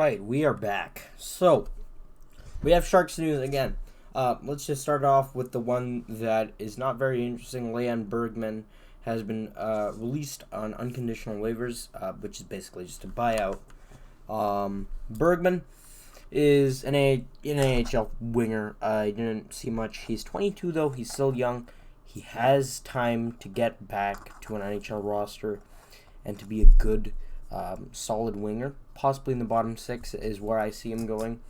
Alright, we are back. So, we have Sharks news again. Let's just start off with the one that is not very interesting. Bergmann has been released on unconditional waivers, which is basically just a buyout. Bergmann is an AHL winger. I didn't see much. He's 22 though. He's still young. He has time to get back to an NHL roster and to be a good, solid winger. Possibly in the bottom six is where I see him going.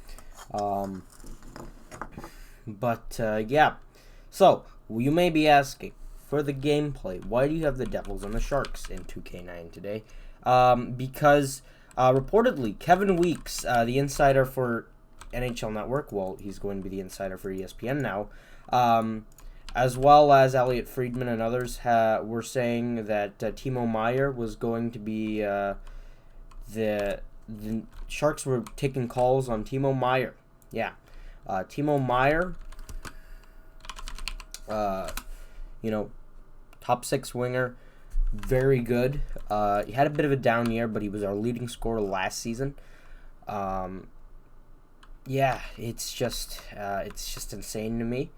Yeah. So, you may be asking, for the gameplay, why do you have the Devils and the Sharks in 2K9 today? Because reportedly, Kevin Weeks, the insider for NHL Network, well, he's going to be the insider for ESPN now, as well as Elliot Friedman and others were saying that Timo Meier was going to be the Sharks were taking calls on Timo Meier. Yeah. Timo Meier, top six winger, very good. He had a bit of a down year, but he was our leading scorer last season. It's just insane to me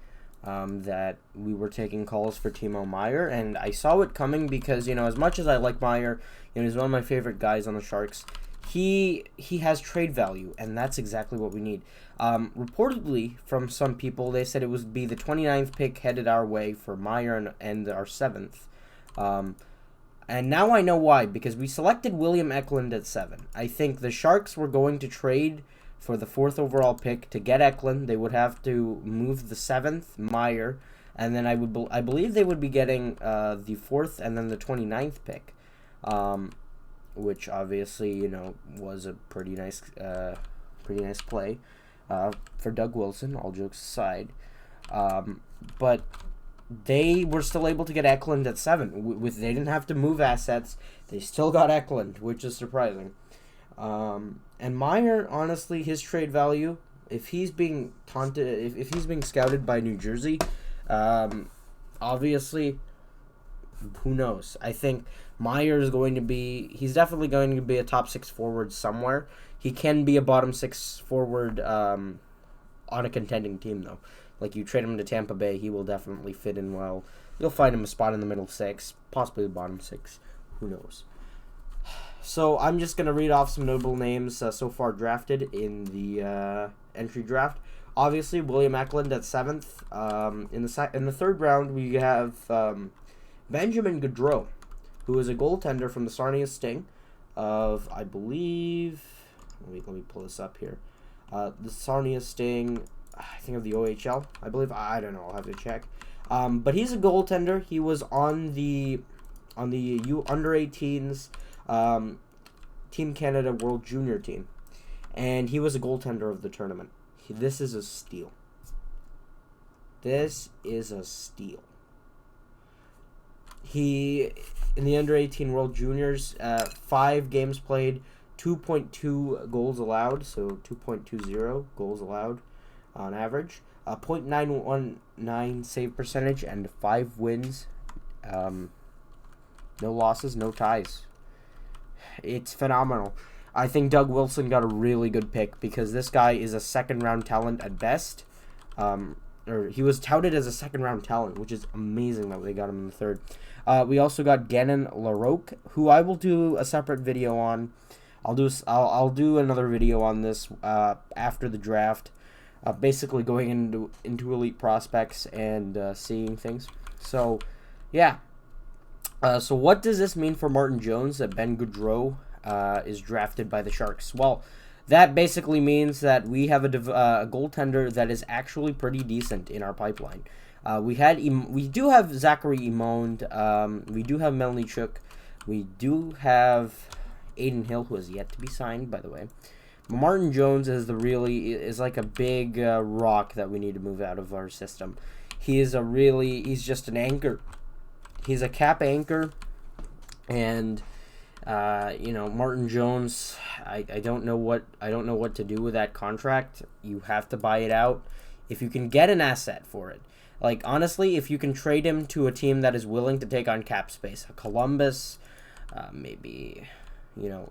that we were taking calls for Timo Meier, and I saw it coming because, as much as I like Meier, he's one of my favorite guys on the Sharks. He has trade value, and that's exactly what we need. Reportedly, from some people, they said it would be the 29th pick headed our way for Meier and our 7th. And now I know why, because we selected William Eklund at 7. I think the Sharks were going to trade for the 4th overall pick to get Eklund. They would have to move the 7th, Meier, and then I believe they would be getting the 4th and then the 29th pick. Which obviously, was a pretty nice play for Doug Wilson, all jokes aside. But they were still able to get Eklund at 7. They didn't have to move assets. They still got Eklund, which is surprising. And Meier, honestly, his trade value, if he's being taunted, if he's being scouted by New Jersey, obviously, who knows? I think Meier is he's definitely going to be a top 6 forward somewhere. He can be a bottom 6 forward on a contending team, though. Like, you trade him to Tampa Bay, he will definitely fit in well. You'll find him a spot in the middle 6, possibly the bottom 6. Who knows? So, I'm just going to read off some notable names so far drafted in the entry draft. Obviously, William Eklund at 7th. In the third round, we have Benjamin Gaudreau, who is a goaltender from the Sarnia Sting of, I believe, let me pull this up here. The Sarnia Sting, I think of the OHL, I believe. I don't know, I'll have to check. But he's a goaltender. He was on the under-18s Team Canada World Junior team, and he was a goaltender of the tournament. This is a steal. This is a steal. He, in the under-18 World Juniors, 5 games played, 2.2 goals allowed, so 2.20 goals allowed on average, .919 save percentage, and 5 wins, no losses, no ties. It's phenomenal. I think Doug Wilson got a really good pick because this guy is a second-round talent at best. Or he was touted as a second-round talent, which is amazing that they got him in the third. We also got Gannon LaRocque, who I will do a separate video on. I'll do another video on this after the draft, basically going into elite prospects and seeing things. So, yeah. So what does this mean for Martin Jones that Ben Gaudreau is drafted by the Sharks? Well, that basically means that we have a goaltender that is actually pretty decent in our pipeline. We do have Zachary Imond. We do have Melnichuk. We do have Aiden Hill, who has yet to be signed, by the way. Martin Jones is like a big rock that we need to move out of our system. He's just an anchor. He's a cap anchor, and Martin Jones, I don't know what to do with that contract. You have to buy it out if you can get an asset for it. Like, honestly, if you can trade him to a team that is willing to take on cap space, Columbus, maybe,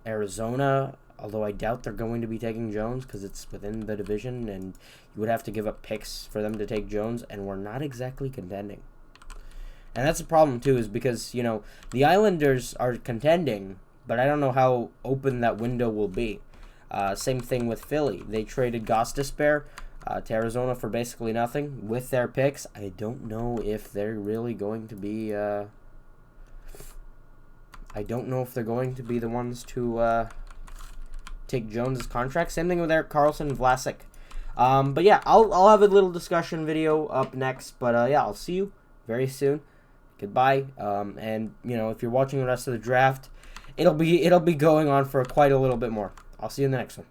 Arizona, Although I doubt they're going to be taking Jones because it's within the division, and you would have to give up picks for them to take Jones, and we're not exactly contending. And that's the problem, too, is because, you know, the Islanders are contending, but I don't know how open that window will be. Same thing with Philly. They traded Gostisbehere to Arizona for basically nothing with their picks. I don't know if they're really going to be... I don't know if they're going to be the ones to take Jones' contract. Same thing with Erik Karlsson and Vlasic. But yeah, I'll have a little discussion video up next. But yeah, I'll see you very soon. Goodbye. And you know, if you're watching the rest of the draft, it'll be going on for quite a little bit more. I'll see you in the next one.